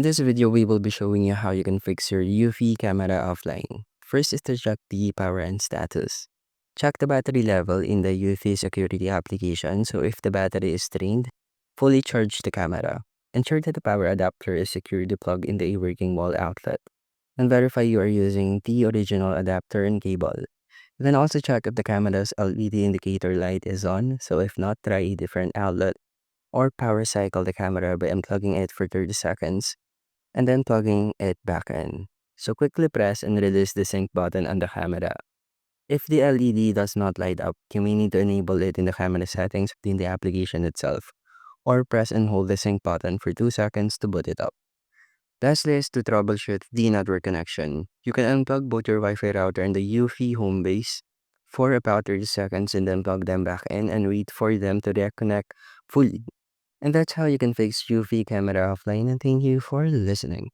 In this video, we will be showing you how you can fix your Eufy camera offline. First is to check the power and status. Check the battery level in the Eufy security application, so if the battery is drained, fully charge the camera. Ensure that the power adapter is securely plugged in the working wall outlet. And verify you are using the original adapter and cable. Then also check if the camera's LED indicator light is on, so if not, try a different outlet. Or power cycle the camera by unplugging it for 30 seconds and then plugging it back in. So quickly press and release the sync button on the camera. If the LED does not light up, you may need to enable it in the camera settings within the application itself, or press and hold the sync button for 2 seconds to boot it up. Lastly is to troubleshoot the network connection. You can unplug both your Wi-Fi router and the UFI home base for about 30 seconds and then plug them back in and wait for them to reconnect fully. And that's how you can fix UFI camera offline, and thank you for listening.